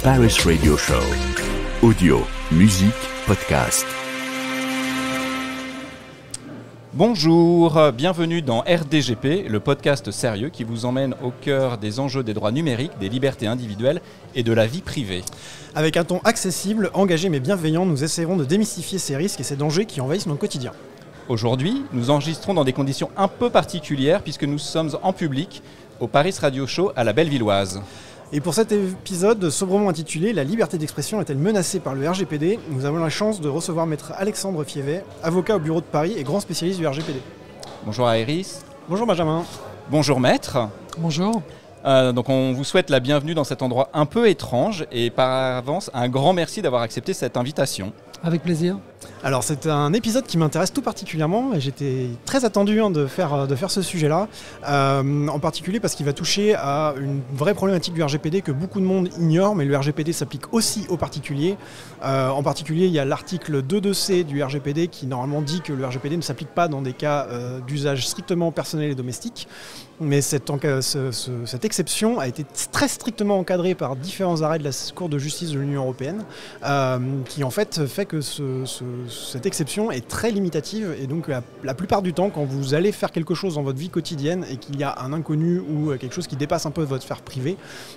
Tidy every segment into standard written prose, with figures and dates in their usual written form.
Paris Radio Show. Audio, musique, podcast. Bonjour, bienvenue dans RDGP, le podcast sérieux qui vous emmène au cœur des enjeux des droits numériques, des libertés individuelles et de la vie privée. Avec un ton accessible, engagé mais bienveillant, nous essaierons de démystifier ces risques et ces dangers qui envahissent notre quotidien. Aujourd'hui, nous enregistrons dans des conditions un peu particulières puisque nous sommes en public au Paris Radio Show à la Bellevilloise. Et pour cet épisode sobrement intitulé « La liberté d'expression est-elle menacée par le RGPD ?», nous avons la chance de recevoir maître Alexandre Fievet, avocat au bureau de Paris et grand spécialiste du RGPD. Bonjour Aéris. Bonjour Benjamin. Bonjour maître. Bonjour. Donc on vous souhaite la bienvenue dans cet endroit un peu étrange et par avance un grand merci d'avoir accepté cette invitation. Avec plaisir. Alors c'est un épisode qui m'intéresse tout particulièrement et j'étais très attendu de faire ce sujet-là, en particulier parce qu'il va toucher à une vraie problématique du RGPD que beaucoup de monde ignore, mais le RGPD s'applique aussi aux particuliers. En particulier, il y a l'article 2.2c du RGPD qui normalement dit que le RGPD ne s'applique pas dans des cas d'usage strictement personnel et domestique, mais cette exception a été très strictement encadrée par différents arrêts de la Cour de justice de l'Union européenne, qui en fait que cette exception est très limitative et donc la plupart du temps quand vous allez faire quelque chose dans votre vie quotidienne et qu'il y a un inconnu ou quelque chose qui dépasse un peu votre sphère privée,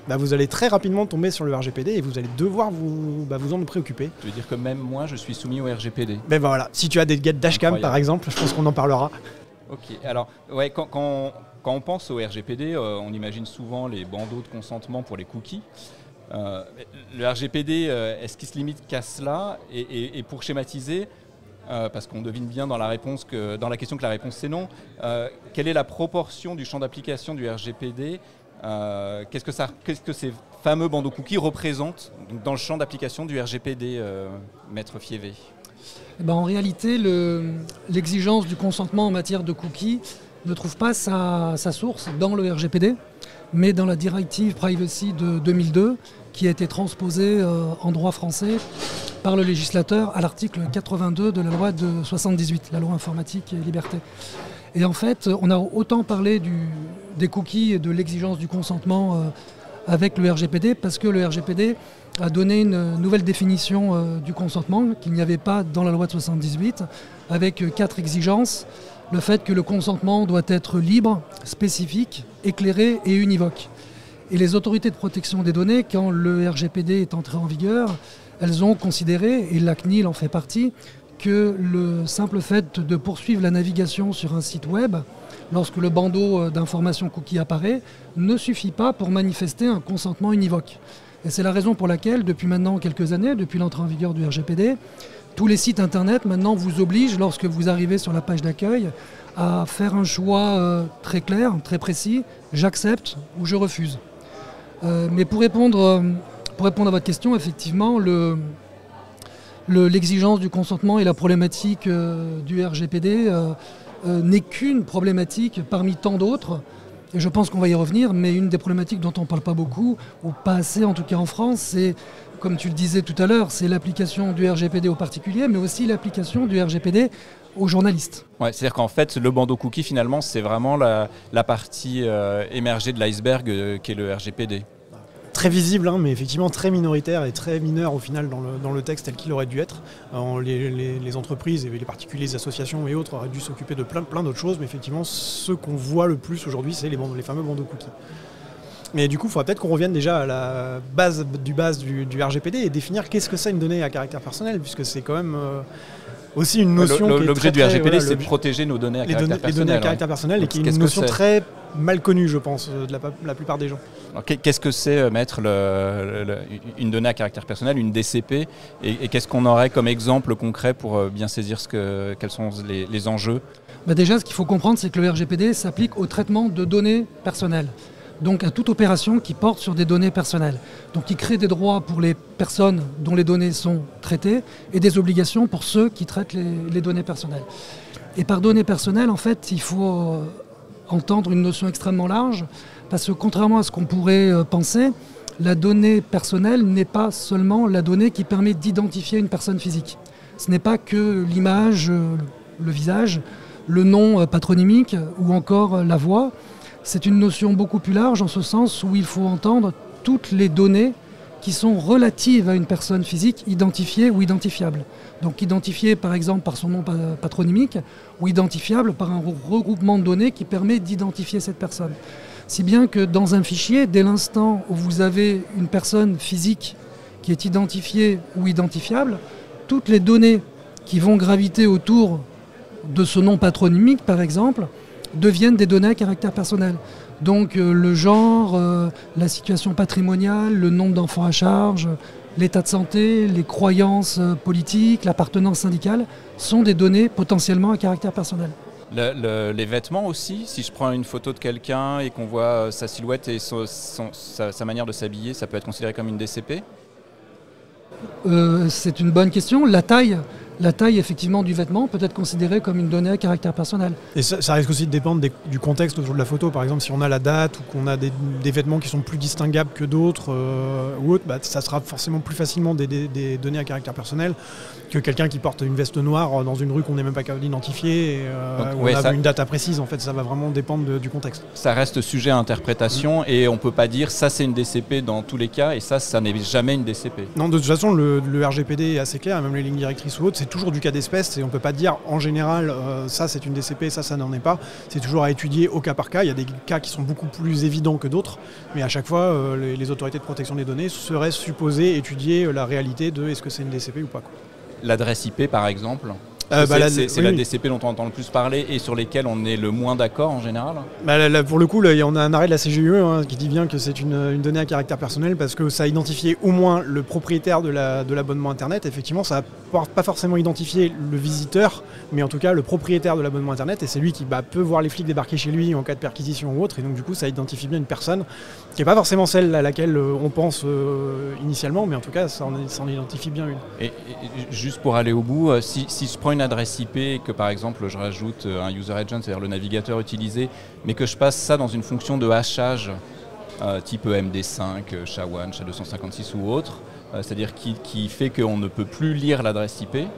vous allez très rapidement tomber sur le RGPD et vous allez devoir vous en préoccuper. Tu veux dire que même moi je suis soumis au RGPD ? Ben voilà, si tu as des gadgets dashcam par exemple, je pense qu'on en parlera. Ok, alors ouais, quand on pense au RGPD, on imagine souvent les bandeaux de consentement pour les cookies. Le RGPD, est-ce qu'il se limite qu'à cela ? Et pour schématiser, parce qu'on devine bien dans la question que la réponse c'est non, quelle est la proportion du champ d'application du RGPD ? Qu'est-ce que ces fameux bandeaux cookies représentent dans le champ d'application du RGPD, maître Fievet ? En réalité, l'exigence du consentement en matière de cookies ne trouve pas sa source dans le RGPD, mais dans la directive Privacy de 2002, qui a été transposée en droit français par le législateur à l'article 82 de la loi de 78, la loi informatique et liberté. Et en fait, on a autant parlé des cookies et de l'exigence du consentement avec le RGPD, parce que le RGPD a donné une nouvelle définition du consentement qu'il n'y avait pas dans la loi de 78, avec 4 exigences. Le fait que le consentement doit être libre, spécifique, éclairé et univoque. Et les autorités de protection des données, quand le RGPD est entré en vigueur, elles ont considéré, et la CNIL en fait partie, que le simple fait de poursuivre la navigation sur un site web, lorsque le bandeau d'information cookie apparaît, ne suffit pas pour manifester un consentement univoque. Et c'est la raison pour laquelle, depuis maintenant quelques années, depuis l'entrée en vigueur du RGPD, tous les sites internet maintenant vous obligent, lorsque vous arrivez sur la page d'accueil, à faire un choix très clair, très précis, j'accepte ou je refuse. Mais pour répondre à votre question, effectivement, l'exigence du consentement et la problématique du RGPD n'est qu'une problématique parmi tant d'autres. Et je pense qu'on va y revenir, mais une des problématiques dont on ne parle pas beaucoup, ou pas assez en tout cas en France, c'est, comme tu le disais tout à l'heure, c'est l'application du RGPD aux particuliers, mais aussi l'application du RGPD aux journalistes. Ouais, c'est-à-dire qu'en fait, le bandeau cookie, finalement, c'est vraiment la partie émergée de l'iceberg qu'est le RGPD. Très visible, mais effectivement très minoritaire et très mineur au final dans le texte tel qu'il aurait dû être. Les entreprises et les particuliers, les associations et autres auraient dû s'occuper de plein d'autres choses, mais effectivement ce qu'on voit le plus aujourd'hui, c'est les fameux bandeaux cookies. Mais du coup, il faudrait peut-être qu'on revienne déjà à la base du RGPD et définir qu'est-ce que c'est une donnée à caractère personnel, puisque c'est quand même aussi une notion qui est l'objet très, du RGPD, très, c'est de protéger nos données à caractère personnel. Les données à caractère personnel, et qui est une notion très mal connue, je pense, de la plupart des gens. Alors, qu'est-ce que c'est, maître, une donnée à caractère personnel, une DCP, et qu'est-ce qu'on aurait comme exemple concret pour bien saisir quels sont les enjeux ? Déjà, ce qu'il faut comprendre, c'est que le RGPD s'applique au traitement de données personnelles. Donc à toute opération qui porte sur des données personnelles. Donc qui crée des droits pour les personnes dont les données sont traitées et des obligations pour ceux qui traitent les données personnelles. Et par données personnelles, en fait, il faut entendre une notion extrêmement large, parce que contrairement à ce qu'on pourrait penser, la donnée personnelle n'est pas seulement la donnée qui permet d'identifier une personne physique. Ce n'est pas que l'image, le visage, le nom patronymique ou encore la voix. C'est une notion beaucoup plus large en ce sens où il faut entendre toutes les données qui sont relatives à une personne physique identifiée ou identifiable. Donc identifiée par exemple par son nom patronymique ou identifiable par un regroupement de données qui permet d'identifier cette personne. Si bien que dans un fichier, dès l'instant où vous avez une personne physique qui est identifiée ou identifiable, toutes les données qui vont graviter autour de ce nom patronymique par exemple deviennent des données à caractère personnel. Donc le genre, la situation patrimoniale, le nombre d'enfants à charge, l'état de santé, les croyances politiques, l'appartenance syndicale sont des données potentiellement à caractère personnel. Les vêtements aussi, si je prends une photo de quelqu'un et qu'on voit sa silhouette et sa manière de s'habiller, ça peut être considéré comme une DCP ? C'est une bonne question. La taille effectivement du vêtement peut être considérée comme une donnée à caractère personnel. Et ça risque aussi de dépendre du contexte autour de la photo. Par exemple, si on a la date ou qu'on a des vêtements qui sont plus distinguables que d'autres ou autres, ça sera forcément plus facilement des données à caractère personnel que quelqu'un qui porte une veste noire dans une rue qu'on n'est même pas capable d'identifier où on a une date imprécise. En fait, ça va vraiment dépendre du contexte. Ça reste sujet à interprétation et on ne peut pas dire ça c'est une DCP dans tous les cas et ça n'est jamais une DCP. Non, de toute façon, le RGPD est assez clair, même les lignes directrices ou autres, c'est toujours du cas d'espèce et on ne peut pas dire en général ça c'est une DCP, ça n'en est pas. C'est toujours à étudier au cas par cas. Il y a des cas qui sont beaucoup plus évidents que d'autres, mais à chaque fois les autorités de protection des données seraient supposées étudier la réalité de est-ce que c'est une DCP ou pas, quoi. L'adresse IP par exemple, c'est la DCP dont on entend le plus parler et sur lesquelles on est le moins d'accord en général. Pour le coup, on a un arrêt de la CGE qui dit bien que c'est une donnée à caractère personnel parce que ça a identifié au moins le propriétaire de l'abonnement Internet. Effectivement, ça n'a pas forcément identifié le visiteur, mais en tout cas le propriétaire de l'abonnement Internet et c'est lui qui peut voir les flics débarquer chez lui en cas de perquisition ou autre. Et donc du coup, ça identifie bien une personne qui n'est pas forcément celle à laquelle on pense initialement, mais en tout cas, ça en identifie bien une. Et juste pour aller au bout, si je prends une adresse IP et que par exemple je rajoute un user agent, c'est-à-dire le navigateur utilisé, mais que je passe ça dans une fonction de hachage type MD5, SHA-1, SHA-256 ou autre, c'est-à-dire qui fait qu'on ne peut plus lire l'adresse IP.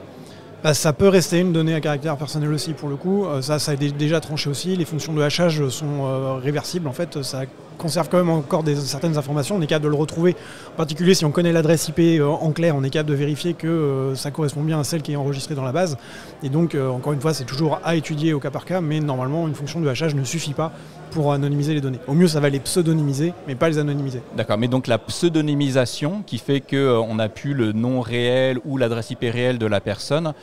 Ça peut rester une donnée à caractère personnel aussi pour le coup, ça a déjà tranché aussi, les fonctions de hachage sont réversibles en fait, ça conserve quand même encore certaines informations, on est capable de le retrouver, en particulier si on connaît l'adresse IP en clair, on est capable de vérifier que ça correspond bien à celle qui est enregistrée dans la base, et donc encore une fois c'est toujours à étudier au cas par cas, mais normalement une fonction de hachage ne suffit pas pour anonymiser les données. Au mieux ça va les pseudonymiser, mais pas les anonymiser. D'accord, mais donc la pseudonymisation qui fait qu'on n'a plus le nom réel ou l'adresse IP réelle de la personne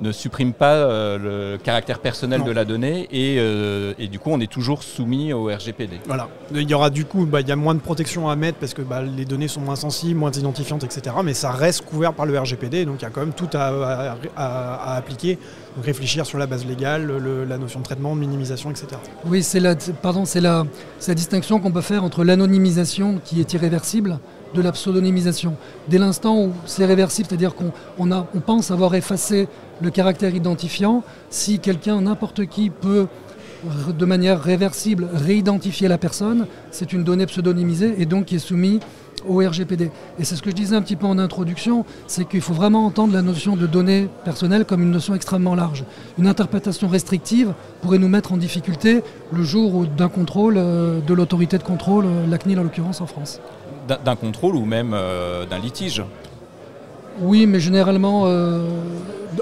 ne supprime pas le caractère personnel de la donnée et du coup on est toujours soumis au RGPD. Voilà, il y aura du coup il y a moins de protection à mettre parce que les données sont moins sensibles, moins identifiantes, etc. Mais ça reste couvert par le RGPD, donc il y a quand même tout à appliquer. Donc réfléchir sur la base légale, la notion de traitement, de minimisation, etc. Oui, c'est la distinction qu'on peut faire entre l'anonymisation qui est irréversible de la pseudonymisation. Dès l'instant où c'est réversible, c'est-à-dire qu'on pense avoir effacé le caractère identifiant, si quelqu'un, n'importe qui, peut de manière réversible réidentifier la personne, c'est une donnée pseudonymisée et donc qui est soumise au RGPD. Et c'est ce que je disais un petit peu en introduction, c'est qu'il faut vraiment entendre la notion de données personnelles comme une notion extrêmement large. Une interprétation restrictive pourrait nous mettre en difficulté le jour d'un contrôle de l'autorité de contrôle, la CNIL en l'occurrence en France. D'un contrôle ou même d'un litige? Oui, mais généralement,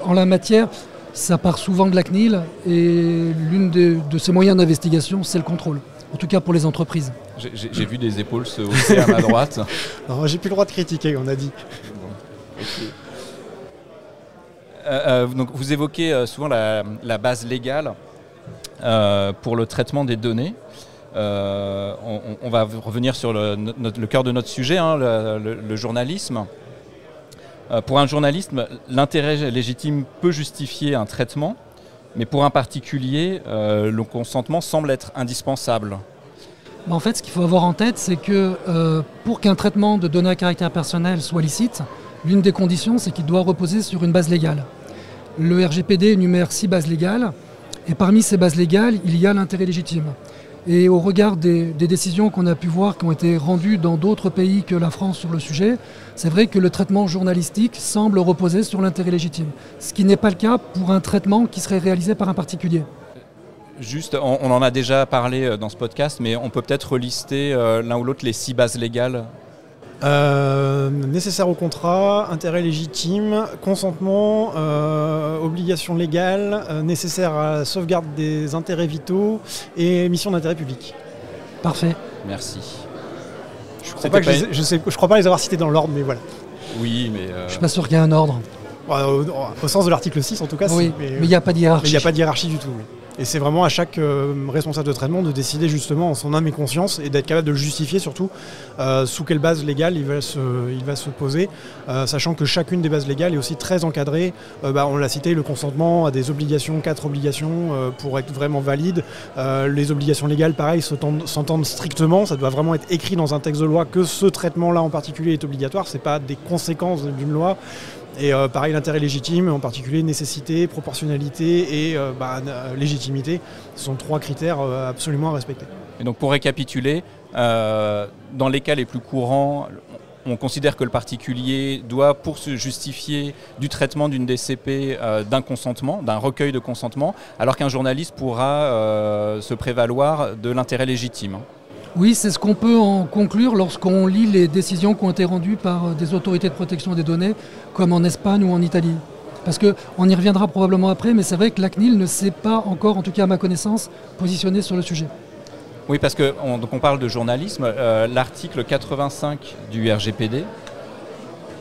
en la matière, ça part souvent de la CNIL et l'une de ses moyens d'investigation, c'est le contrôle. En tout cas pour les entreprises. J'ai vu des épaules se hausser à ma droite. Non, j'ai plus le droit de critiquer, on a dit. Bon, donc vous évoquez souvent la base légale pour le traitement des données. On va revenir sur le cœur de notre sujet, le journalisme. Pour un journaliste, l'intérêt légitime peut justifier un traitement, mais pour un particulier, le consentement semble être indispensable. En fait, ce qu'il faut avoir en tête, c'est que pour qu'un traitement de données à caractère personnel soit licite, l'une des conditions, c'est qu'il doit reposer sur une base légale. Le RGPD énumère 6 bases légales, et parmi ces bases légales, il y a l'intérêt légitime. Et au regard des décisions qu'on a pu voir qui ont été rendues dans d'autres pays que la France sur le sujet, c'est vrai que le traitement journalistique semble reposer sur l'intérêt légitime. Ce qui n'est pas le cas pour un traitement qui serait réalisé par un particulier. Juste, on en a déjà parlé dans ce podcast, mais on peut peut-être relister l'un ou l'autre les 6 bases légales. Nécessaire au contrat, intérêt légitime, consentement, obligation légale, nécessaire à la sauvegarde des intérêts vitaux et mission d'intérêt public. Parfait. Merci. Je crois pas les avoir cités dans l'ordre, mais voilà. Oui, mais... Je suis pas sûr qu'il y ait un ordre. Au sens de l'article 6 en tout cas, oui, mais il n'y a pas de hiérarchie. Mais il n'y a pas de hiérarchie du tout. Oui. Et c'est vraiment à chaque responsable de traitement de décider justement en son âme et conscience et d'être capable de le justifier surtout sous quelle base légale il va se poser, sachant que chacune des bases légales est aussi très encadrée. On l'a cité, le consentement a des obligations, 4 obligations pour être vraiment valide. Les obligations légales, pareil, s'entendent strictement. Ça doit vraiment être écrit dans un texte de loi que ce traitement-là en particulier est obligatoire. C'est pas des conséquences d'une loi. Et pareil, l'intérêt légitime, en particulier nécessité, proportionnalité et légitimité, sont 3 critères absolument à respecter. Et donc pour récapituler, dans les cas les plus courants, on considère que le particulier doit, pour se justifier du traitement d'une DCP, d'un consentement, d'un recueil de consentement, alors qu'un journaliste pourra se prévaloir de l'intérêt légitime. Oui, c'est ce qu'on peut en conclure lorsqu'on lit les décisions qui ont été rendues par des autorités de protection des données, comme en Espagne ou en Italie. Parce qu'on y reviendra probablement après, mais c'est vrai que la CNIL ne s'est pas encore, en tout cas à ma connaissance, positionnée sur le sujet. Oui, parce qu'on parle de journalisme. L'article 85 du RGPD,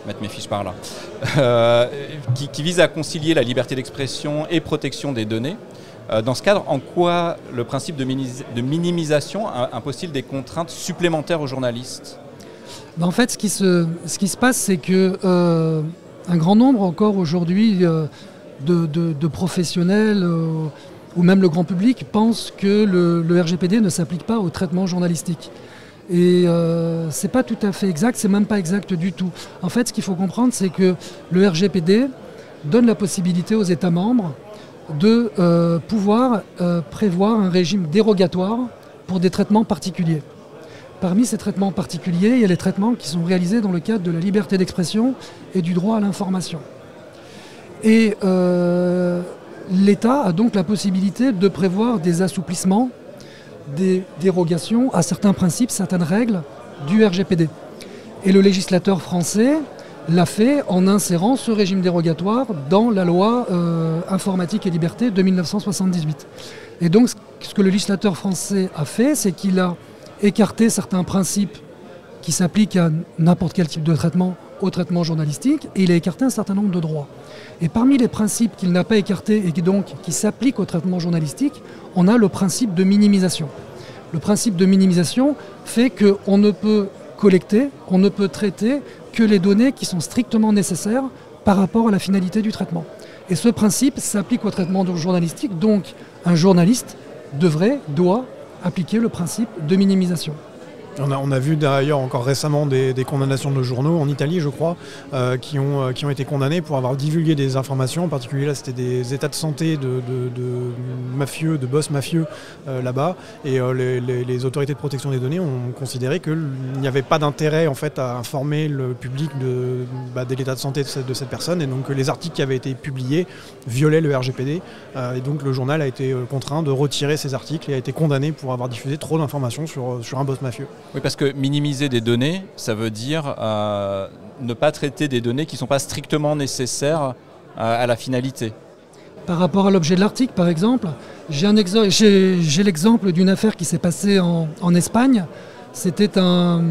mettre mes fiches par là, qui vise à concilier la liberté d'expression et protection des données. Dans ce cadre, en quoi le principe de minimisation impose-t-il des contraintes supplémentaires aux journalistes ? En fait, ce qui se passe, c'est que un grand nombre encore aujourd'hui de professionnels ou même le grand public pensent que le RGPD ne s'applique pas au traitement journalistique. Et c'est pas tout à fait exact, c'est même pas exact du tout. En fait, ce qu'il faut comprendre, c'est que le RGPD donne la possibilité aux États membres de pouvoir prévoir un régime dérogatoire pour des traitements particuliers. Parmi ces traitements particuliers, il y a les traitements qui sont réalisés dans le cadre de la liberté d'expression et du droit à l'information. Et l'État a donc la possibilité de prévoir des assouplissements, des dérogations à certains principes, certaines règles du RGPD. Et le législateur français l'a fait en insérant ce régime dérogatoire dans la loi informatique et liberté de 1978. Et donc ce que le législateur français a fait, c'est qu'il a écarté certains principes qui s'appliquent à n'importe quel type de traitement, au traitement journalistique, et il a écarté un certain nombre de droits. Et parmi les principes qu'il n'a pas écartés et qui s'appliquent au traitement journalistique, on a le principe de minimisation. Le principe de minimisation fait qu'on ne peut collecter, on ne peut traiter que les données qui sont strictement nécessaires par rapport à la finalité du traitement. Et ce principe s'applique au traitement journalistique, donc un journaliste doit appliquer le principe de minimisation. On a vu d'ailleurs encore récemment des condamnations de journaux en Italie, je crois, qui ont été condamnés pour avoir divulgué des informations. En particulier, là, c'était des états de santé de mafieux, de boss mafieux là-bas. Et les autorités de protection des données ont considéré qu'il n'y avait pas d'intérêt en fait à informer le public de l'état de santé de cette personne. Et donc les articles qui avaient été publiés violaient le RGPD. Et donc le journal a été contraint de retirer ces articles et a été condamné pour avoir diffusé trop d'informations sur un boss mafieux. Oui, parce que minimiser des données, ça veut dire ne pas traiter des données qui ne sont pas strictement nécessaires à la finalité. Par rapport à l'objet de l'article, par exemple, j'ai l'exemple d'une affaire qui s'est passée en Espagne. C'était un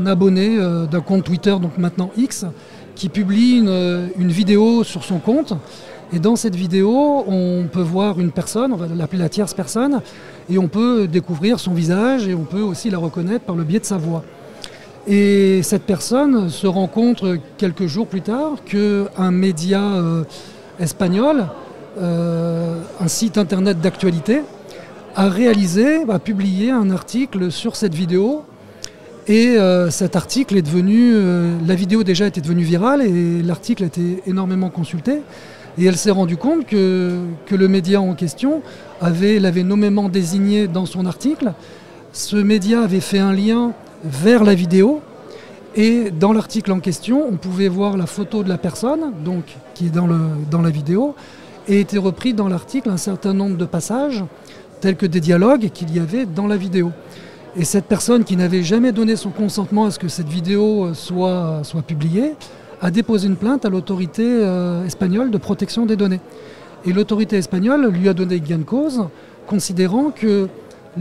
abonné d'un compte Twitter, donc maintenant X, qui publie une vidéo sur son compte. Et dans cette vidéo, on peut voir une personne, on va l'appeler la tierce personne, et on peut découvrir son visage et on peut aussi la reconnaître par le biais de sa voix. Et cette personne se rend compte quelques jours plus tard qu'un média espagnol, un site internet d'actualité, a publié un article sur cette vidéo. Et cet article est devenu, la vidéo déjà était devenue virale et l'article a été énormément consulté. Et elle s'est rendue compte que le média en question l'avait nommément désigné dans son article. Ce média avait fait un lien vers la vidéo. Et dans l'article en question, on pouvait voir la photo de la personne, donc, qui est dans la vidéo. et était repris dans l'article un certain nombre de passages, tels que des dialogues qu'il y avait dans la vidéo. Et cette personne qui n'avait jamais donné son consentement à ce que cette vidéo soit publiée, a déposé une plainte à l'autorité espagnole de protection des données. Et l'autorité espagnole lui a donné gain de cause, considérant que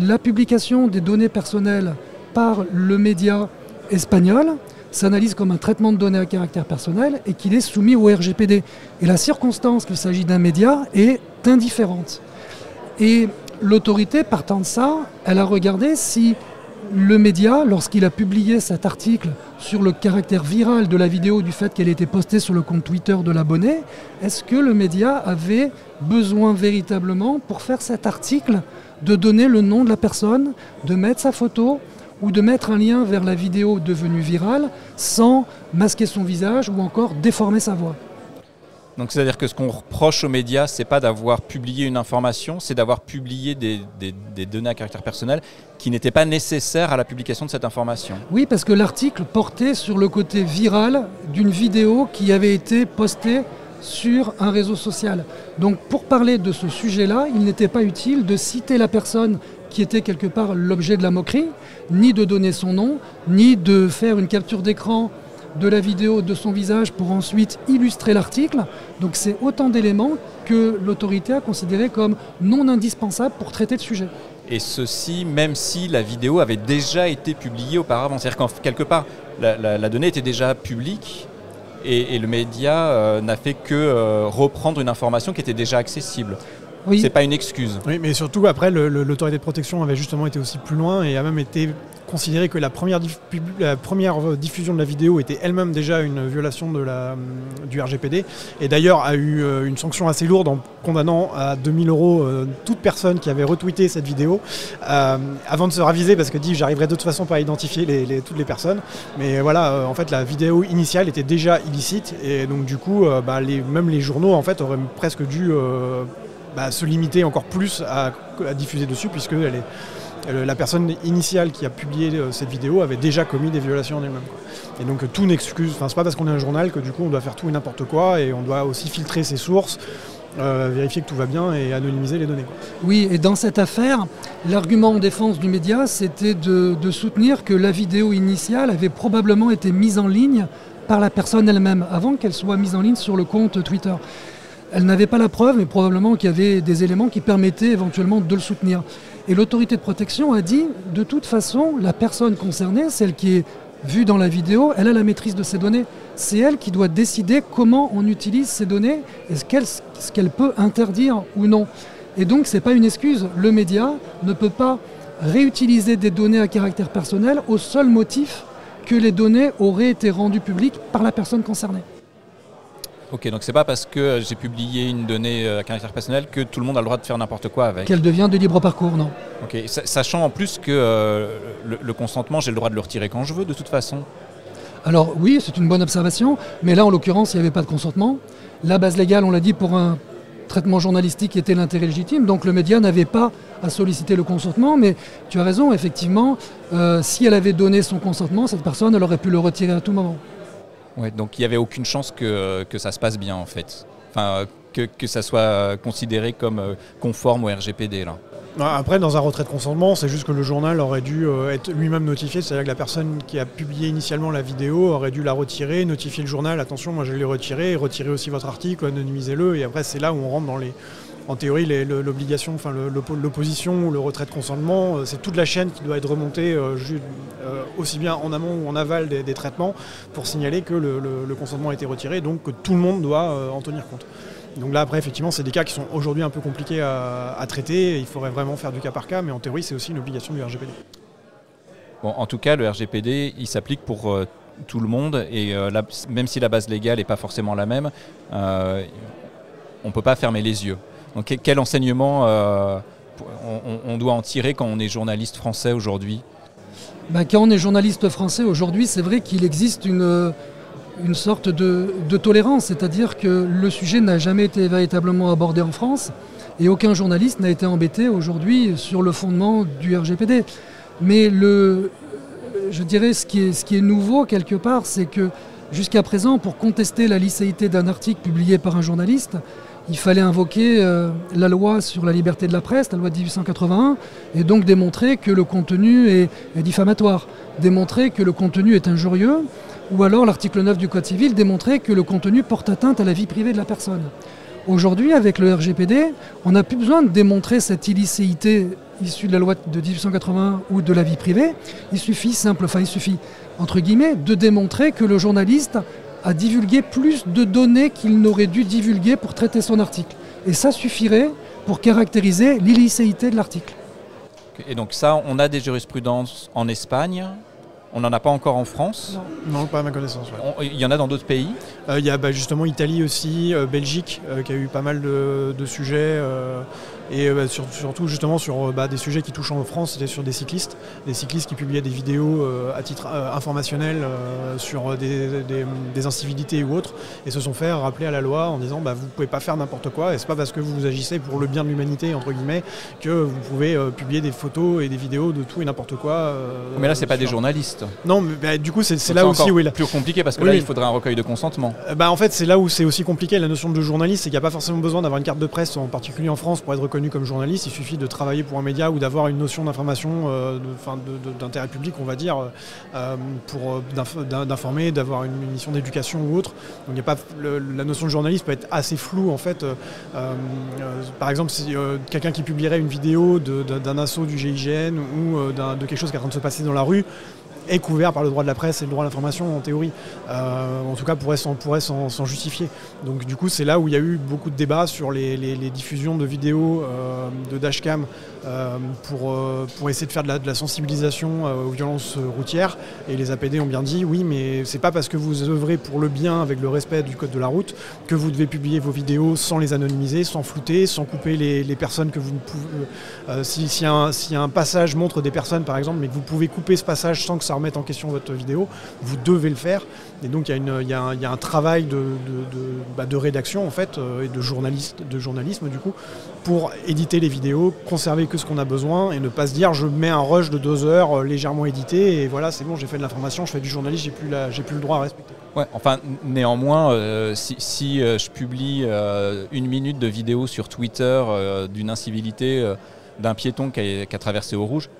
la publication des données personnelles par le média espagnol s'analyse comme un traitement de données à caractère personnel et qu'il est soumis au RGPD. Et la circonstance qu'il s'agit d'un média est indifférente. Et l'autorité, partant de ça, elle a regardé si le média, lorsqu'il a publié cet article sur le caractère viral de la vidéo du fait qu'elle était postée sur le compte Twitter de l'abonné, est-ce que le média avait besoin véritablement, pour faire cet article, de donner le nom de la personne, de mettre sa photo ou de mettre un lien vers la vidéo devenue virale sans masquer son visage ou encore déformer sa voix? Donc c'est-à-dire que ce qu'on reproche aux médias, c'est pas d'avoir publié une information, c'est d'avoir publié des données à caractère personnel qui n'étaient pas nécessaires à la publication de cette information. Oui, parce que l'article portait sur le côté viral d'une vidéo qui avait été postée sur un réseau social. Donc pour parler de ce sujet-là, il n'était pas utile de citer la personne qui était quelque part l'objet de la moquerie, ni de donner son nom, ni de faire une capture d'écran de la vidéo de son visage pour ensuite illustrer l'article. Donc c'est autant d'éléments que l'autorité a considéré comme non indispensables pour traiter le sujet. Et ceci, même si la vidéo avait déjà été publiée auparavant. C'est-à-dire qu'en quelque part, la donnée était déjà publique et le média n'a fait que reprendre une information qui était déjà accessible. Oui. C'est pas une excuse. Oui, mais surtout après, l'autorité de protection avait justement été aussi plus loin et a même été considéré que la première diffusion de la vidéo était elle-même déjà une violation du RGPD et d'ailleurs a eu une sanction assez lourde en condamnant à 2000 € toute personne qui avait retweeté cette vidéo avant de se raviser parce que dit j'arriverai de toute façon pas à identifier toutes les personnes, mais voilà, en fait la vidéo initiale était déjà illicite et donc du coup même les journaux en fait auraient presque dû se limiter encore plus à diffuser dessus puisque la personne initiale qui a publié cette vidéo avait déjà commis des violations en elle-même. Et donc tout n'excuse, c'est pas parce qu'on est un journal que du coup on doit faire tout et n'importe quoi et on doit aussi filtrer ses sources, vérifier que tout va bien et anonymiser les données. Oui, et dans cette affaire, l'argument en défense du média, c'était de soutenir que la vidéo initiale avait probablement été mise en ligne par la personne elle-même, avant qu'elle soit mise en ligne sur le compte Twitter. Elle n'avait pas la preuve, mais probablement qu'il y avait des éléments qui permettaient éventuellement de le soutenir. Et l'autorité de protection a dit, de toute façon, la personne concernée, celle qui est vue dans la vidéo, elle a la maîtrise de ces données. C'est elle qui doit décider comment on utilise ces données et ce qu'elle peut interdire ou non. Et donc, ce n'est pas une excuse. Le média ne peut pas réutiliser des données à caractère personnel au seul motif que les données auraient été rendues publiques par la personne concernée. Ok, donc c'est pas parce que j'ai publié une donnée à caractère personnel que tout le monde a le droit de faire n'importe quoi avec. Qu'elle devient de libre parcours, non. Ok, sachant en plus que le consentement, j'ai le droit de le retirer quand je veux de toute façon. Alors oui, c'est une bonne observation, mais là en l'occurrence il n'y avait pas de consentement. La base légale, on l'a dit, pour un traitement journalistique était l'intérêt légitime, donc le média n'avait pas à solliciter le consentement, mais tu as raison, effectivement, si elle avait donné son consentement, cette personne elle aurait pu le retirer à tout moment. Ouais, donc il n'y avait aucune chance que ça se passe bien en fait, enfin, que ça soit considéré comme conforme au RGPD là. Après, dans un retrait de consentement, c'est juste que le journal aurait dû être lui-même notifié, c'est-à-dire que la personne qui a publié initialement la vidéo aurait dû la retirer, notifier le journal, attention, moi je l'ai retiré, retirez aussi votre article, anonymisez-le, et après c'est là où on rentre dans en théorie, l'obligation, enfin l'opposition ou le retrait de consentement, c'est toute la chaîne qui doit être remontée aussi bien en amont ou en aval des traitements pour signaler que le consentement a été retiré, donc que tout le monde doit en tenir compte. Donc là, après, effectivement, c'est des cas qui sont aujourd'hui un peu compliqués à traiter. Il faudrait vraiment faire du cas par cas, mais en théorie, c'est aussi une obligation du RGPD. Bon, en tout cas, le RGPD, il s'applique pour tout le monde. Et même si la base légale n'est pas forcément la même, on ne peut pas fermer les yeux. Donc quel enseignement on doit en tirer quand on est journaliste français aujourd'hui ? Quand on est journaliste français aujourd'hui, c'est vrai qu'il existe une sorte de tolérance, c'est-à-dire que le sujet n'a jamais été véritablement abordé en France et aucun journaliste n'a été embêté aujourd'hui sur le fondement du RGPD. Mais je dirais ce qui est nouveau quelque part, c'est que jusqu'à présent, pour contester la licéité d'un article publié par un journaliste, il fallait invoquer la loi sur la liberté de la presse, la loi de 1881, et donc démontrer que le contenu est diffamatoire, démontrer que le contenu est injurieux, ou alors l'article 9 du Code civil démontrait que le contenu porte atteinte à la vie privée de la personne. Aujourd'hui, avec le RGPD, on n'a plus besoin de démontrer cette illicéité issue de la loi de 1881 ou de la vie privée. Il suffit entre guillemets, de démontrer que le journaliste a divulgué plus de données qu'il n'aurait dû divulguer pour traiter son article. Et ça suffirait pour caractériser l'illicéité de l'article. Et donc ça, on a des jurisprudences en Espagne. On n'en a pas encore en France. Non, pas à ma connaissance. Ouais. Il y en a dans d'autres pays. Il y a justement Italie aussi, Belgique, qui a eu pas mal de sujets. Et surtout justement sur des sujets qui touchent en France, c'était sur des cyclistes qui publiaient des vidéos à titre informationnel sur des incivilités ou autres, et se sont fait rappeler à la loi en disant vous pouvez pas faire n'importe quoi, et c'est pas parce que vous agissez pour le bien de l'humanité entre guillemets que vous pouvez publier des photos et des vidéos de tout et n'importe quoi. Mais là c'est pas des journalistes. Non, mais du coup c'est là aussi où plus compliqué parce que là il faudrait un recueil de consentement. En fait c'est là où c'est aussi compliqué la notion de journaliste, c'est qu'il n'y a pas forcément besoin d'avoir une carte de presse, en particulier en France, pour être reconnu comme journaliste. Il suffit de travailler pour un média ou d'avoir une notion d'information, d'intérêt public, on va dire, pour d'informer, d'avoir une mission d'éducation ou autre. Donc il y a pas la notion de journaliste peut être assez floue en fait. Par exemple, si quelqu'un qui publierait une vidéo d'un assaut du GIGN ou de quelque chose qui est en train de se passer dans la rue est couvert par le droit de la presse et le droit à l'information en théorie. En tout cas pourrait s'en justifier. Donc du coup c'est là où il y a eu beaucoup de débats sur les diffusions de vidéos de dashcam pour essayer de faire de la sensibilisation aux violences routières, et les APD ont bien dit oui, mais c'est pas parce que vous œuvrez pour le bien avec le respect du code de la route que vous devez publier vos vidéos sans les anonymiser, sans flouter, sans couper les personnes que vous ne pouvez... si un passage montre des personnes par exemple, mais que vous pouvez couper ce passage sans que ça remette en question votre vidéo, vous devez le faire. Et donc il y a un travail de rédaction en fait, et de journalisme du coup, pour éditer les vidéos, conserver que ce qu'on a besoin et ne pas se dire je mets un rush de 2 heures légèrement édité et voilà c'est bon, j'ai fait de l'information, je fais du journalisme, j'ai plus le droit à respecter. Ouais, enfin néanmoins si je publie 1 minute de vidéo sur Twitter d'une incivilité d'un piéton qui a traversé au rouge,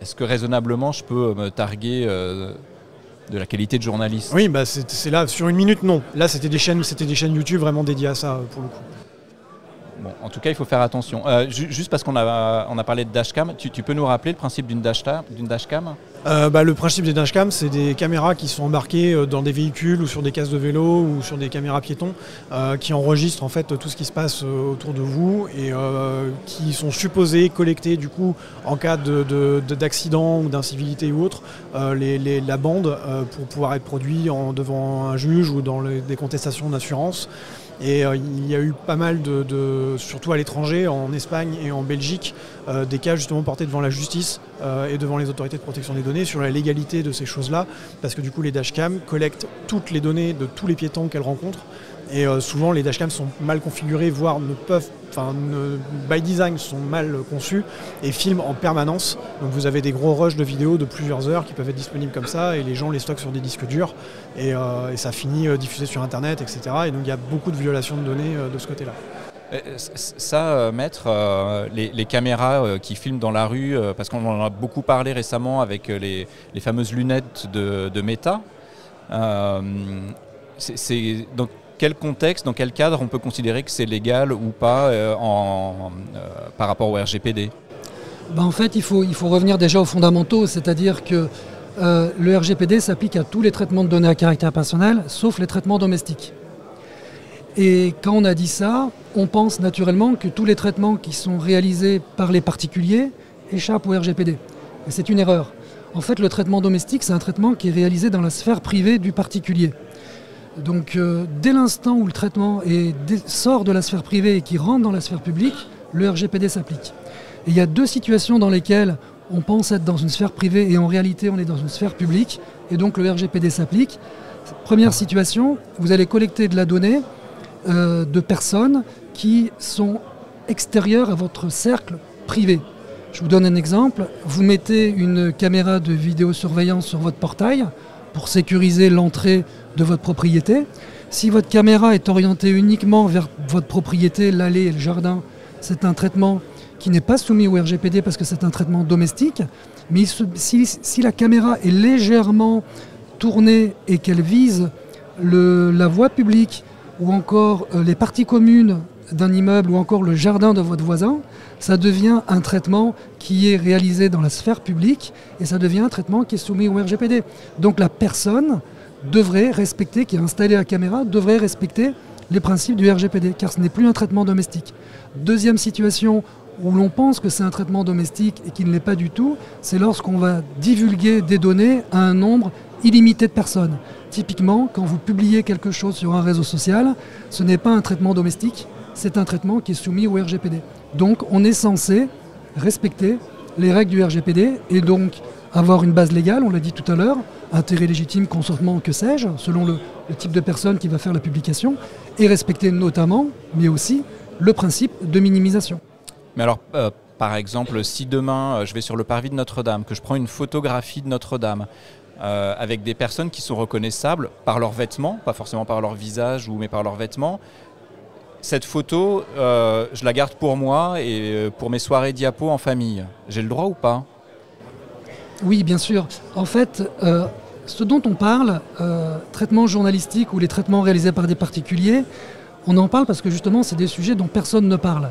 est-ce que raisonnablement je peux me targuer de la qualité de journaliste? Oui, c'est là, sur 1 minute, non. Là, c'était des chaînes YouTube vraiment dédiées à ça, pour le coup. Bon, en tout cas, il faut faire attention. Juste parce qu'on a parlé de dashcam, tu peux nous rappeler le principe d'une dashcam? Le principe des dashcams, c'est des caméras qui sont embarquées dans des véhicules ou sur des casques de vélo ou sur des caméras piétons qui enregistrent en fait tout ce qui se passe autour de vous et qui sont supposées collecter du coup en cas d'accident ou d'incivilité ou autre la bande pour pouvoir être produit devant un juge ou dans des contestations d'assurance. Et il y a eu pas mal surtout à l'étranger, en Espagne et en Belgique, des cas justement portés devant la justice et devant les autorités de protection des données sur la légalité de ces choses-là, parce que du coup les dashcams collectent toutes les données de tous les piétons qu'elles rencontrent. Et souvent les dashcams sont mal configurés, voire by design sont mal conçus et filment en permanence. Donc vous avez des gros rushs de vidéos de plusieurs heures qui peuvent être disponibles comme ça et les gens les stockent sur des disques durs et ça finit diffusé sur internet, etc. Et donc il y a beaucoup de violations de données de ce côté-là. Ça, Maître, les caméras qui filment dans la rue, parce qu'on en a beaucoup parlé récemment avec les fameuses lunettes de Meta, c'est donc quel contexte, dans quel cadre on peut considérer que c'est légal ou pas par rapport au RGPD? En fait, il faut revenir déjà aux fondamentaux, c'est-à-dire que le RGPD s'applique à tous les traitements de données à caractère personnel, sauf les traitements domestiques. Et quand on a dit ça, on pense naturellement que tous les traitements qui sont réalisés par les particuliers échappent au RGPD. Et c'est une erreur. En fait, le traitement domestique, c'est un traitement qui est réalisé dans la sphère privée du particulier. Donc dès l'instant où le traitement sort de la sphère privée et qui rentre dans la sphère publique, le RGPD s'applique. Et il y a 2 situations dans lesquelles on pense être dans une sphère privée et en réalité on est dans une sphère publique et donc le RGPD s'applique. Première situation, vous allez collecter de la donnée de personnes qui sont extérieures à votre cercle privé. Je vous donne un exemple, vous mettez une caméra de vidéosurveillance sur votre portail pour sécuriser l'entrée de votre propriété. Si votre caméra est orientée uniquement vers votre propriété, l'allée et le jardin, c'est un traitement qui n'est pas soumis au RGPD parce que c'est un traitement domestique. Mais si la caméra est légèrement tournée et qu'elle vise la voie publique ou encore les parties communes d'un immeuble ou encore le jardin de votre voisin, ça devient un traitement qui est réalisé dans la sphère publique et ça devient un traitement qui est soumis au RGPD. Donc la personne devrait respecter, qui a installé la caméra, devrait respecter les principes du RGPD, car ce n'est plus un traitement domestique. Deuxième situation où l'on pense que c'est un traitement domestique et qu'il ne l'est pas du tout, c'est lorsqu'on va divulguer des données à un nombre illimité de personnes. Typiquement, quand vous publiez quelque chose sur un réseau social, ce n'est pas un traitement domestique, c'est un traitement qui est soumis au RGPD. Donc on est censé respecter les règles du RGPD et donc avoir une base légale, on l'a dit tout à l'heure, intérêt légitime, consentement, que sais-je, selon le type de personne qui va faire la publication, et respecter notamment, mais aussi, le principe de minimisation. Mais alors, par exemple, si demain je vais sur le parvis de Notre-Dame, que je prends une photographie de Notre-Dame, avec des personnes qui sont reconnaissables par leurs vêtements, pas forcément par leur visage, mais par leurs vêtements, cette photo, je la garde pour moi et pour mes soirées diapos en famille. J'ai le droit ou pas ? Oui, bien sûr. En fait, ce dont on parle, traitement journalistique ou les traitements réalisés par des particuliers, on en parle parce que justement, c'est des sujets dont personne ne parle.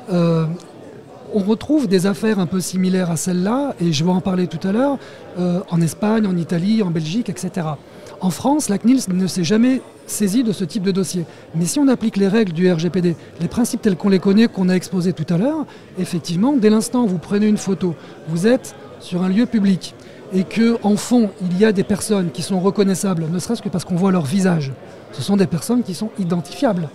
On retrouve des affaires un peu similaires à celle-là, et je vais en parler tout à l'heure, en Espagne, en Italie, en Belgique, etc. En France, la CNIL ne s'est jamais saisie de ce type de dossier. Mais si on applique les règles du RGPD, les principes tels qu'on les connaît, qu'on a exposés tout à l'heure, effectivement, dès l'instant où vous prenez une photo, vous êtes sur un lieu public, et qu'en fond, il y a des personnes qui sont reconnaissables, ne serait-ce que parce qu'on voit leur visage. Ce sont des personnes qui sont identifiables.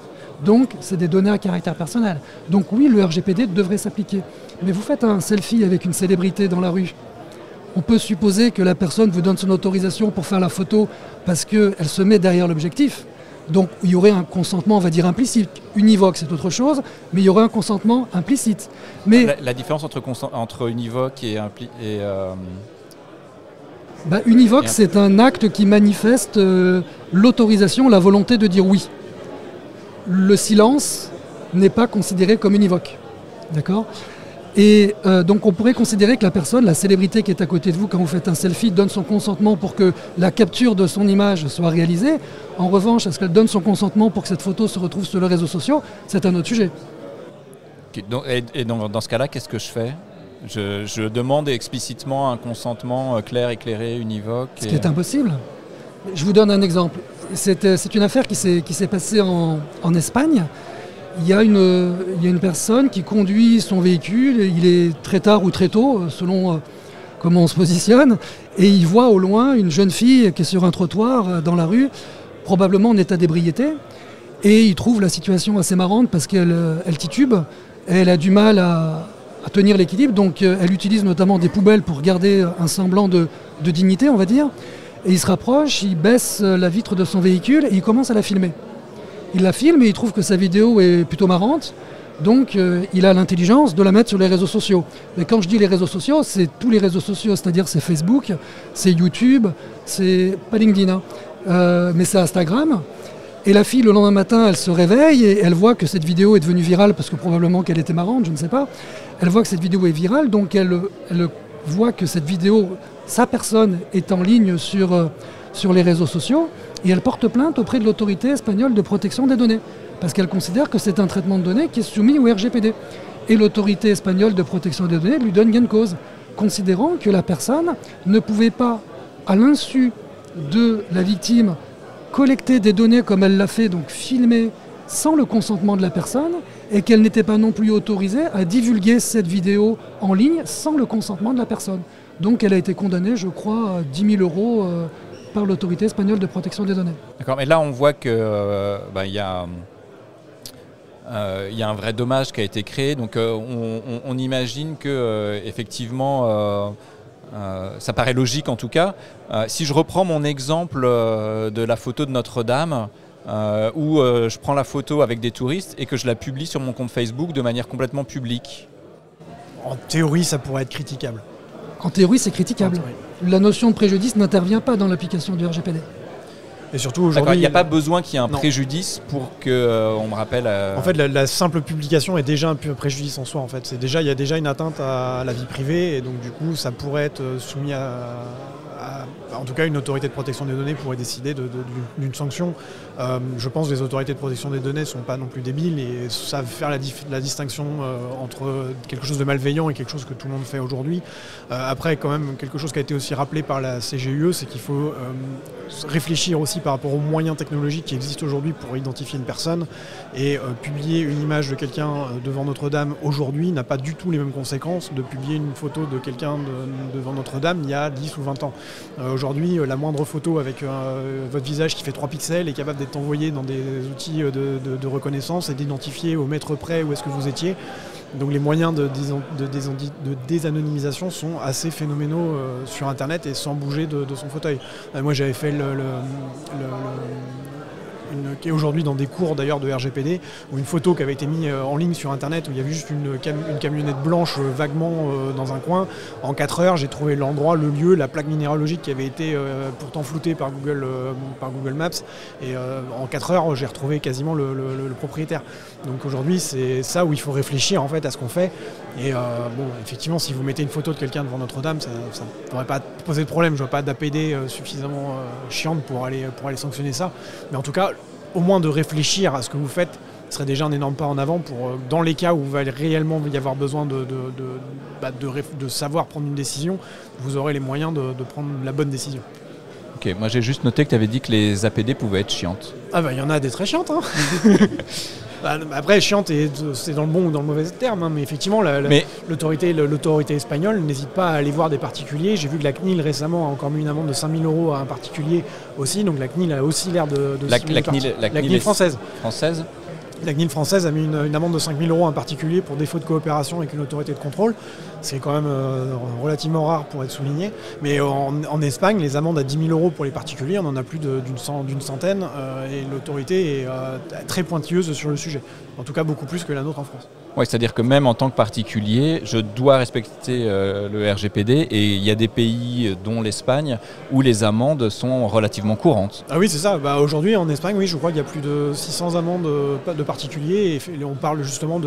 Donc, c'est des données à caractère personnel. Donc oui, le RGPD devrait s'appliquer. Mais vous faites un selfie avec une célébrité dans la rue. On peut supposer que la personne vous donne son autorisation pour faire la photo parce qu'elle se met derrière l'objectif. Donc il y aurait un consentement, on va dire, implicite. Univoque, c'est autre chose, mais il y aurait un consentement implicite. Mais la différence entre univoque et univoque, c'est un acte qui manifeste l'autorisation, la volonté de dire oui. Le silence n'est pas considéré comme univoque. D'accord ? Et donc on pourrait considérer que la personne, la célébrité qui est à côté de vous quand vous faites un selfie, donne son consentement pour que la capture de son image soit réalisée. En revanche, est-ce qu'elle donne son consentement pour que cette photo se retrouve sur les réseaux sociaux ? C'est un autre sujet. Et donc, dans ce cas-là, qu'est-ce que je fais ? Je demande explicitement un consentement clair, éclairé, univoque. Ce qui est impossible. Je vous donne un exemple. C'est une affaire qui s'est passée en Espagne. Il y a une personne qui conduit son véhicule, il est très tard ou très tôt, selon comment on se positionne, et il voit au loin une jeune fille qui est sur un trottoir dans la rue, probablement en état d'ébriété, et il trouve la situation assez marrante parce qu'elle titube, elle a du mal à tenir l'équilibre, donc elle utilise notamment des poubelles pour garder un semblant de dignité, on va dire, et il se rapproche, il baisse la vitre de son véhicule et il commence à la filmer. Il la filme et il trouve que sa vidéo est plutôt marrante, donc il a l'intelligence de la mettre sur les réseaux sociaux. Et quand je dis les réseaux sociaux, c'est tous les réseaux sociaux, c'est-à-dire c'est Facebook, c'est YouTube, c'est pas LinkedIn, mais c'est Instagram. Et la fille, le lendemain matin, elle se réveille et elle voit que cette vidéo est devenue virale, parce que probablement qu'elle était marrante, je ne sais pas. Elle voit que cette vidéo est virale, donc elle voit que cette vidéo, sa personne est en ligne sur les réseaux sociaux, et elle porte plainte auprès de l'autorité espagnole de protection des données, parce qu'elle considère que c'est un traitement de données qui est soumis au RGPD. Et l'autorité espagnole de protection des données lui donne gain de cause, considérant que la personne ne pouvait pas, à l'insu de la victime, collecter des données comme elle l'a fait, donc filmer sans le consentement de la personne, et qu'elle n'était pas non plus autorisée à divulguer cette vidéo en ligne sans le consentement de la personne. Donc elle a été condamnée, je crois, à 10 000 € par l'autorité espagnole de protection des données. D'accord, mais là on voit qu'il y a un vrai dommage qui a été créé, donc on imagine que effectivement ça paraît logique en tout cas. Si je reprends mon exemple de la photo de Notre-Dame, où je prends la photo avec des touristes et que je la publie sur mon compte Facebook de manière complètement publique. En théorie, ça pourrait être critiquable. En théorie, c'est critiquable. La notion de préjudice n'intervient pas dans l'application du RGPD. Et surtout aujourd'hui, il n'y a pas besoin qu'il y ait un Non. préjudice pour qu'on me rappelle. En fait, la simple publication est déjà un préjudice en soi. En fait, il y a déjà une atteinte à la vie privée, et donc du coup, ça pourrait être soumis en tout cas, une autorité de protection des données pourrait décider d'une sanction. Je pense que les autorités de protection des données ne sont pas non plus débiles et savent faire la distinction entre quelque chose de malveillant et quelque chose que tout le monde fait aujourd'hui. Après, quand même, quelque chose qui a été aussi rappelé par la CGUE, c'est qu'il faut réfléchir aussi par rapport aux moyens technologiques qui existent aujourd'hui pour identifier une personne. Et publier une image de quelqu'un devant Notre-Dame aujourd'hui n'a pas du tout les mêmes conséquences de publier une photo de quelqu'un devant Notre-Dame il y a 10 ou 20 ans. Aujourd'hui, la moindre photo avec votre visage qui fait 3 pixels est capable d'être envoyée dans des outils de reconnaissance et d'identifier au mètre près où est-ce que vous étiez. Donc les moyens de désanonymisation sont assez phénoménaux sur Internet et sans bouger de son fauteuil. Moi j'avais fait qui est aujourd'hui dans des cours d'ailleurs de RGPD, où une photo qui avait été mise en ligne sur Internet, où il y avait juste une camionnette blanche vaguement dans un coin. En 4 heures, j'ai trouvé l'endroit, le lieu, la plaque minéralogique qui avait été pourtant floutée par Google Maps. Et en 4 heures, j'ai retrouvé quasiment le propriétaire. Donc aujourd'hui, c'est ça où il faut réfléchir en fait à ce qu'on fait. Et effectivement, si vous mettez une photo de quelqu'un devant Notre-Dame, ça ne devrait pas poser de problème. Je ne vois pas d'APD suffisamment chiante pour aller sanctionner ça. Mais en tout cas, au moins de réfléchir à ce que vous faites serait déjà un énorme pas en avant pour, dans les cas où il va réellement y avoir besoin de savoir prendre une décision, vous aurez les moyens de prendre la bonne décision. Ok, moi j'ai juste noté que tu avais dit que les APD pouvaient être chiantes. Ah bah il y en a des très chiantes. Hein. Après, chiante, c'est dans le bon ou dans le mauvais terme, hein, mais effectivement, l'autorité espagnole n'hésite pas à aller voir des particuliers. J'ai vu que la CNIL récemment a encore mis une amende de 5 000 € à un particulier aussi, donc la CNIL a aussi l'air de la CNIL française. Française. La CNIL française a mis une amende de 5 000 € à un particulier pour défaut de coopération avec une autorité de contrôle. C'est quand même relativement rare pour être souligné. Mais en Espagne, les amendes à 10 000 € pour les particuliers, on en a plus d'une centaine. Et l'autorité est très pointilleuse sur le sujet. En tout cas, beaucoup plus que la nôtre en France. Oui, c'est-à-dire que même en tant que particulier, je dois respecter le RGPD, et il y a des pays, dont l'Espagne, où les amendes sont relativement courantes. Ah oui, c'est ça. Aujourd'hui, en Espagne, oui, je crois qu'il y a plus de 600 amendes de particuliers, et on parle justement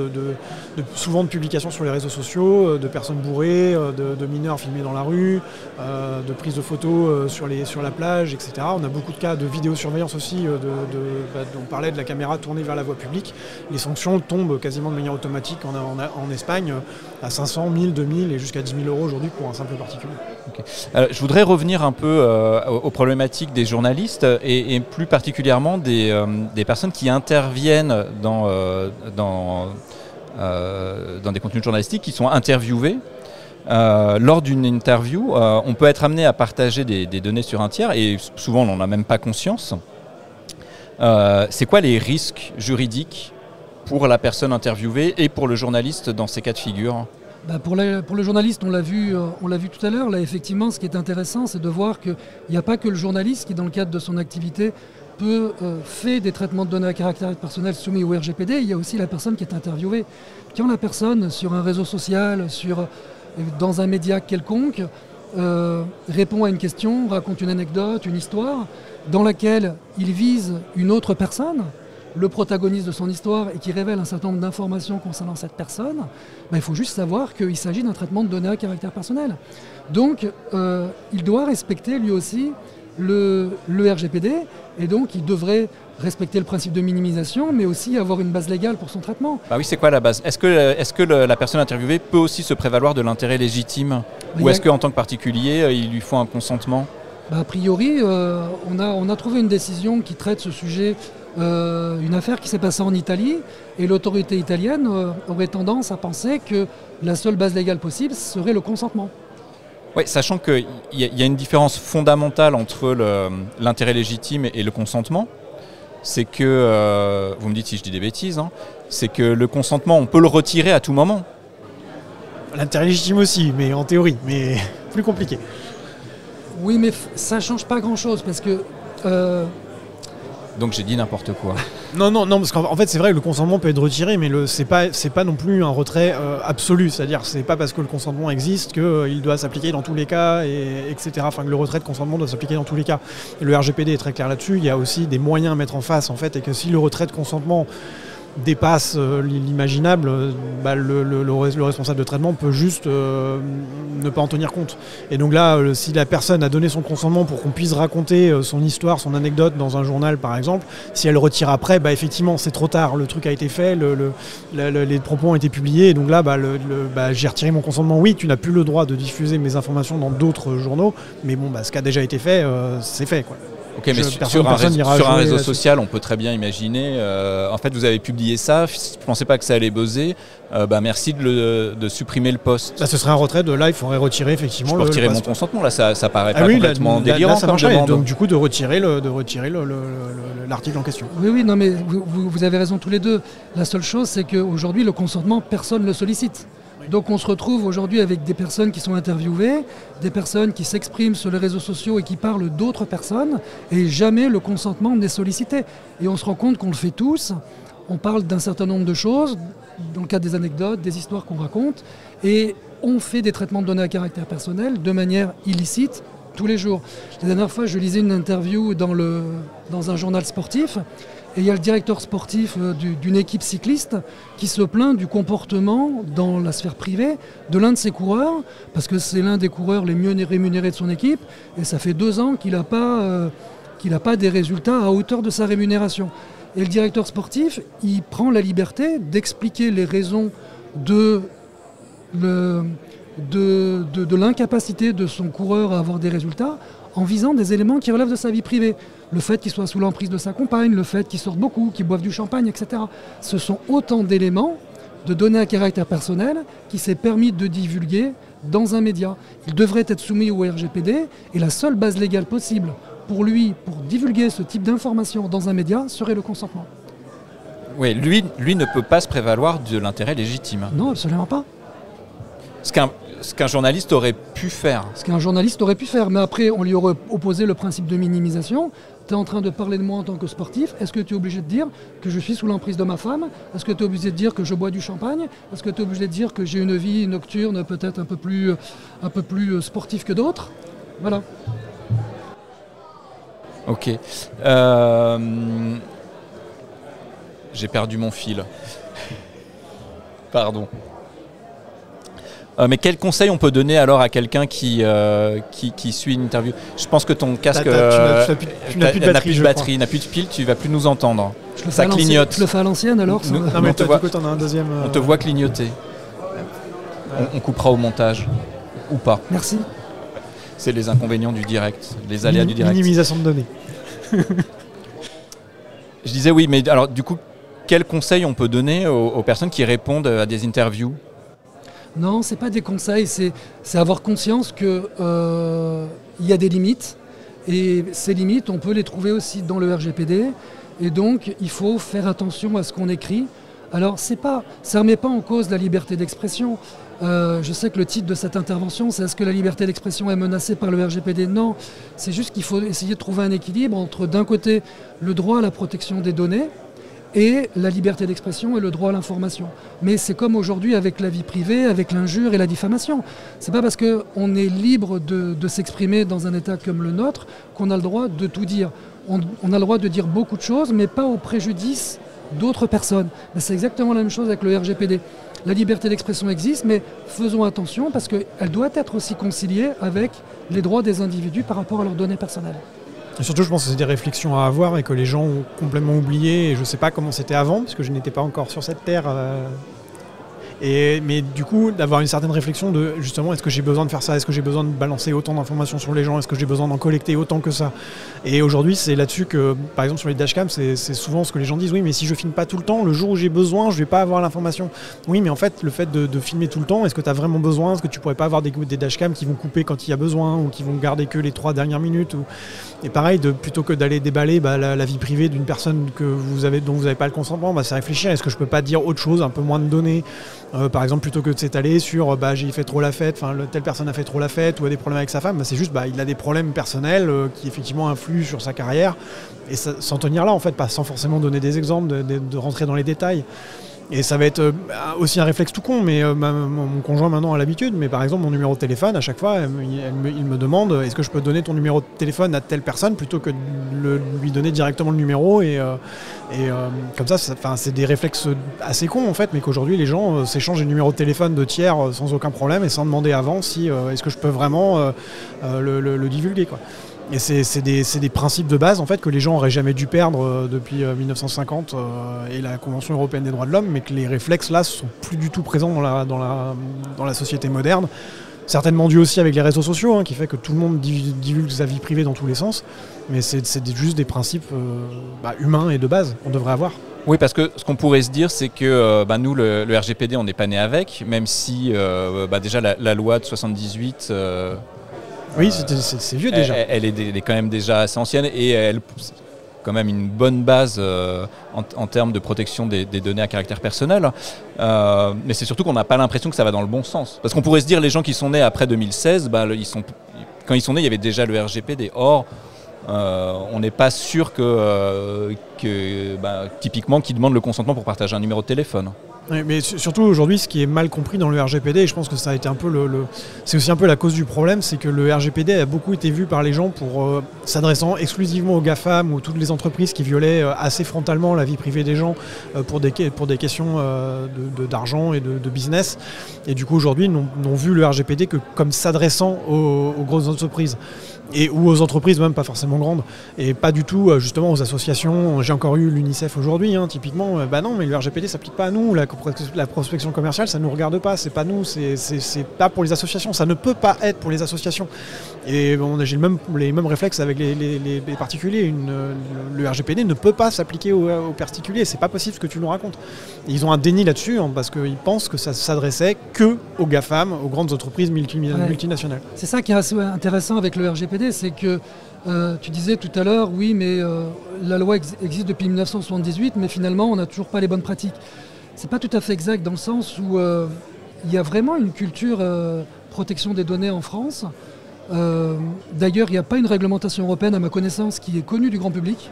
souvent de publications sur les réseaux sociaux, de personnes bourrées, de mineurs filmés dans la rue, de prises de photos sur la plage, etc. On a beaucoup de cas de vidéosurveillance aussi, on parlait de la caméra tournée vers la voie publique. Les sanctions tombent quasiment de manière automatique en Espagne à 500, 1000, 2000 et jusqu'à 10 000 € aujourd'hui pour un simple particulier. Okay. Alors, je voudrais revenir un peu aux problématiques des journalistes et plus particulièrement des personnes qui interviennent dans des contenus journalistiques, qui sont interviewés. Lors d'une interview, on peut être amené à partager des données sur un tiers, et souvent on n'en a même pas conscience. C'est quoi les risques juridiques pour la personne interviewée et pour le journaliste dans ces cas de figure? Pour le journaliste, on l'a vu tout à l'heure. Là, effectivement, ce qui est intéressant, c'est de voir qu'il n'y a pas que le journaliste qui, dans le cadre de son activité, fait des traitements de données à caractère personnel soumis au RGPD. Il y a aussi la personne qui est interviewée. Quand la personne, sur un réseau social, dans un média quelconque, répond à une question, raconte une anecdote, une histoire, dans laquelle il vise une autre personne, le protagoniste de son histoire, et qui révèle un certain nombre d'informations concernant cette personne, il faut juste savoir qu'il s'agit d'un traitement de données à caractère personnel. Donc, il doit respecter lui aussi le RGPD, et donc il devrait respecter le principe de minimisation, mais aussi avoir une base légale pour son traitement. Oui, c'est quoi la base? Est-ce que la personne interviewée peut aussi se prévaloir de l'intérêt légitime, ou est-ce qu'en tant que particulier, il lui faut un consentement? A priori, on a trouvé une décision qui traite ce sujet, une affaire qui s'est passée en Italie, et l'autorité italienne aurait tendance à penser que la seule base légale possible serait le consentement. Oui, sachant qu'il y a une différence fondamentale entre l'intérêt légitime et le consentement. C'est que, vous me dites si je dis des bêtises, hein, c'est que le consentement, on peut le retirer à tout moment. L'intérêt légitime aussi, mais en théorie, mais plus compliqué. Oui, mais ça ne change pas grand-chose, parce que... Donc j'ai dit n'importe quoi. Non, parce qu'en fait c'est vrai que le consentement peut être retiré, mais c'est pas non plus un retrait absolu. C'est-à-dire c'est pas parce que le consentement existe qu'il doit s'appliquer dans tous les cas, etc. Enfin que le retrait de consentement doit s'appliquer dans tous les cas. Et le RGPD est très clair là-dessus. Il y a aussi des moyens à mettre en face en fait, et que si le retrait de consentement dépasse l'imaginable, le responsable de traitement peut juste ne pas en tenir compte. Et donc là, si la personne a donné son consentement pour qu'on puisse raconter son histoire, son anecdote dans un journal par exemple, si elle retire après, effectivement c'est trop tard, le truc a été fait, les propos ont été publiés, et donc là j'ai retiré mon consentement. Oui, tu n'as plus le droit de diffuser mes informations dans d'autres journaux, mais bon, ce qui a déjà été fait, c'est fait, quoi. Ok, mais sur un réseau social, on peut très bien imaginer, en fait vous avez publié ça, je ne pensais pas que ça allait buzzer, merci de supprimer le post. Là, ce serait un retrait de là, il faudrait retirer effectivement. Je peux retirer mon consentement, là ça paraît pas complètement délirant comme demande. Donc du coup de retirer l'article en question. Oui, non mais vous avez raison tous les deux. La seule chose c'est qu'aujourd'hui le consentement, personne ne le sollicite. Donc on se retrouve aujourd'hui avec des personnes qui sont interviewées, des personnes qui s'expriment sur les réseaux sociaux et qui parlent d'autres personnes, et jamais le consentement n'est sollicité. Et on se rend compte qu'on le fait tous, on parle d'un certain nombre de choses, dans le cadre des anecdotes, des histoires qu'on raconte, et on fait des traitements de données à caractère personnel de manière illicite tous les jours. La dernière fois, je lisais une interview dans un journal sportif, et il y a le directeur sportif d'une équipe cycliste qui se plaint du comportement dans la sphère privée de l'un de ses coureurs, parce que c'est l'un des coureurs les mieux rémunérés de son équipe, et ça fait 2 ans qu'il n'a pas des résultats à hauteur de sa rémunération. Et le directeur sportif, il prend la liberté d'expliquer les raisons de l'incapacité de son coureur à avoir des résultats en visant des éléments qui relèvent de sa vie privée. Le fait qu'il soit sous l'emprise de sa compagne, le fait qu'il sorte beaucoup, qu'il boive du champagne, etc. Ce sont autant d'éléments, de données à caractère personnel, qui s'est permis de divulguer dans un média. Il devrait être soumis au RGPD, et la seule base légale possible pour lui, pour divulguer ce type d'informations dans un média, serait le consentement. Oui, lui ne peut pas se prévaloir de l'intérêt légitime. Non, absolument pas. Ce qu'un journaliste aurait pu faire. Ce qu'un journaliste aurait pu faire, mais après on lui aurait opposé le principe de minimisation. Tu es en train de parler de moi en tant que sportif, est-ce que tu es obligé de dire que je suis sous l'emprise de ma femme? Est-ce que tu es obligé de dire que je bois du champagne? Est-ce que tu es obligé de dire que j'ai une vie nocturne peut-être un peu plus sportive que d'autres? Voilà. Ok. J'ai perdu mon fil. Pardon. Mais quel conseil on peut donner alors à quelqu'un qui suit une interview? Je pense que ton casque n'a plus de batterie, n'a plus de pile, tu vas plus nous entendre. Ça clignote. Je le fais à l'ancienne alors. Non mais toi, du coup, t'en as un deuxième. On te voit clignoter. On coupera au montage ou pas. Merci. C'est les inconvénients du direct, les aléas du direct. Minimisation de données. Je disais oui, mais alors du coup, quel conseil on peut donner aux personnes qui répondent à des interviews? Non, ce n'est pas des conseils, c'est avoir conscience qu'il y a des limites. Et ces limites, on peut les trouver aussi dans le RGPD. Et donc, il faut faire attention à ce qu'on écrit. Alors, ça ne remet pas en cause la liberté d'expression. Je sais que le titre de cette intervention, c'est « Est-ce que la liberté d'expression est menacée par le RGPD ?» Non, c'est juste qu'il faut essayer de trouver un équilibre entre, d'un côté, le droit à la protection des données, et la liberté d'expression et le droit à l'information. Mais c'est comme aujourd'hui avec la vie privée, avec l'injure et la diffamation. C'est pas parce qu'on est libre de s'exprimer dans un État comme le nôtre qu'on a le droit de tout dire. On a le droit de dire beaucoup de choses, mais pas au préjudice d'autres personnes. Mais c'est exactement la même chose avec le RGPD. La liberté d'expression existe, mais faisons attention parce qu'elle doit être aussi conciliée avec les droits des individus par rapport à leurs données personnelles. Et surtout, je pense que c'est des réflexions à avoir et que les gens ont complètement oublié. Et je ne sais pas comment c'était avant, parce que je n'étais pas encore sur cette terre. Mais du coup, d'avoir une certaine réflexion de justement, est-ce que j'ai besoin de faire ça? Est-ce que j'ai besoin de balancer autant d'informations sur les gens? Est-ce que j'ai besoin d'en collecter autant que ça? Et aujourd'hui, c'est là-dessus que, par exemple, sur les dashcams, c'est souvent ce que les gens disent. Oui, mais si je filme pas tout le temps, le jour où j'ai besoin, je vais pas avoir l'information. Oui, mais en fait, le fait de filmer tout le temps, est-ce que tu as vraiment besoin? Est-ce que tu pourrais pas avoir des dashcams qui vont couper quand il y a besoin ou qui vont garder que les 3 dernières minutes Et pareil, plutôt que d'aller déballer la vie privée d'une personne dont vous n'avez pas le consentement, c'est réfléchir. Est-ce que je peux pas dire autre chose, un peu moins de données? Par exemple, plutôt que de s'étaler sur j'ai fait trop la fête, telle personne a fait trop la fête ou a des problèmes avec sa femme, c'est juste il a des problèmes personnels qui effectivement influent sur sa carrière. Et ça, s'en tenir là, en fait, pas sans forcément donner des exemples, de rentrer dans les détails. Et ça va être aussi un réflexe tout con, mais mon conjoint maintenant a l'habitude. Mais par exemple, mon numéro de téléphone, à chaque fois, il me demande est-ce que je peux donner ton numéro de téléphone à telle personne plutôt que de lui donner directement le numéro. Et comme ça, c'est des réflexes assez cons en fait, mais qu'aujourd'hui les gens s'échangent les numéros de téléphone de tiers sans aucun problème et sans demander avant si est-ce que je peux vraiment le divulguer, quoi. Et c'est des principes de base en fait que les gens n'auraient jamais dû perdre depuis 1950 et la Convention européenne des droits de l'homme, mais que les réflexes là sont plus du tout présents dans la société moderne. Certainement dû aussi avec les réseaux sociaux, qui fait que tout le monde divulgue sa vie privée dans tous les sens, mais c'est juste des principes humains et de base qu'on devrait avoir. Oui, parce que ce qu'on pourrait se dire, c'est que nous, le RGPD, on n'est pas né avec, même si déjà la loi de 78... oui, c'est vieux déjà. Elle est quand même déjà assez ancienne et elle pousse quand même une bonne base en termes de protection des données à caractère personnel. Mais c'est surtout qu'on n'a pas l'impression que ça va dans le bon sens. Parce qu'on pourrait se dire les gens qui sont nés après 2016, quand ils sont nés, il y avait déjà le RGPD. Or, on n'est pas sûr que typiquement qu'ils demandent le consentement pour partager un numéro de téléphone. Oui, mais surtout aujourd'hui, ce qui est mal compris dans le RGPD, et je pense que ça a été un peu c'est aussi un peu la cause du problème, c'est que le RGPD a beaucoup été vu par les gens pour s'adressant exclusivement aux GAFAM ou toutes les entreprises qui violaient assez frontalement la vie privée des gens pour des questions d'argent et de business. Et du coup aujourd'hui, n'ont vu le RGPD que comme s'adressant aux grosses entreprises. Ou aux entreprises même pas forcément grandes, et pas du tout justement aux associations. J'ai encore eu l'UNICEF aujourd'hui, typiquement, non mais le RGPD s'applique pas à nous, la prospection commerciale ça nous regarde pas, c'est pas nous, c'est pas pour les associations, ça ne peut pas être pour les associations. Et j'ai les mêmes réflexes avec les particuliers. Le RGPD ne peut pas s'appliquer aux particuliers, c'est pas possible ce que tu nous racontes. Et ils ont un déni là-dessus parce qu'ils pensent que ça s'adressait que aux GAFAM, aux grandes entreprises multinationales. C'est ça qui est assez intéressant avec le RGPD, c'est que tu disais tout à l'heure, oui, mais la loi existe depuis 1978, mais finalement, on n'a toujours pas les bonnes pratiques. C'est pas tout à fait exact dans le sens où il y a vraiment une culture protection des données en France. D'ailleurs, il n'y a pas une réglementation européenne, à ma connaissance, qui est connue du grand public.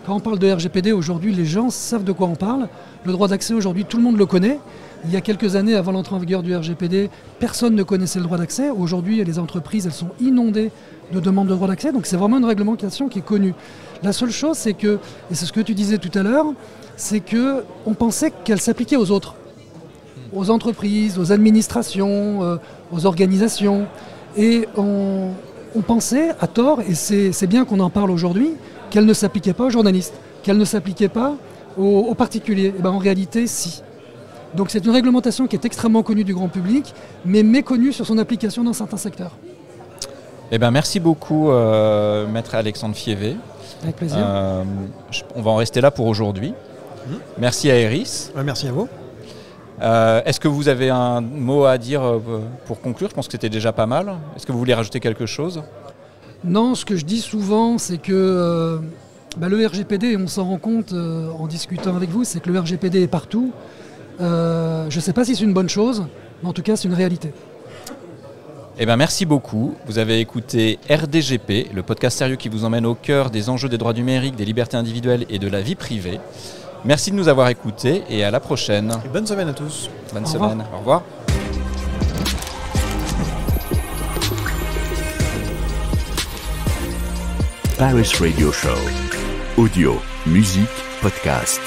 Quand on parle de RGPD, aujourd'hui, les gens savent de quoi on parle. Le droit d'accès, aujourd'hui, tout le monde le connaît. Il y a quelques années, avant l'entrée en vigueur du RGPD, personne ne connaissait le droit d'accès. Aujourd'hui, les entreprises, elles sont inondées de demandes de droit d'accès. Donc c'est vraiment une réglementation qui est connue. La seule chose, c'est que, et c'est ce que tu disais tout à l'heure, c'est qu'on pensait qu'elle s'appliquait aux autres. Aux entreprises, aux administrations, aux organisations. Et on pensait, à tort, et c'est bien qu'on en parle aujourd'hui, qu'elle ne s'appliquait pas aux journalistes, qu'elle ne s'appliquait pas aux particuliers. Et en réalité, si. Donc c'est une réglementation qui est extrêmement connue du grand public, mais méconnue sur son application dans certains secteurs. Merci beaucoup, Maître Alexandre Fievé. Avec plaisir. On va en rester là pour aujourd'hui. Merci à Eris. Merci à vous. Est-ce que vous avez un mot à dire pour conclure? Je pense que c'était déjà pas mal. Est-ce que vous voulez rajouter quelque chose? Non, ce que je dis souvent, c'est que le RGPD, et on s'en rend compte en discutant avec vous, c'est que le RGPD est partout. Je ne sais pas si c'est une bonne chose, mais en tout cas, c'est une réalité. Merci beaucoup. Vous avez écouté RDGP, le podcast sérieux qui vous emmène au cœur des enjeux des droits numériques, des libertés individuelles et de la vie privée. Merci de nous avoir écoutés et à la prochaine. Et bonne semaine à tous. Bonne semaine. Au revoir. Paris Radio Show. Audio, musique, podcast.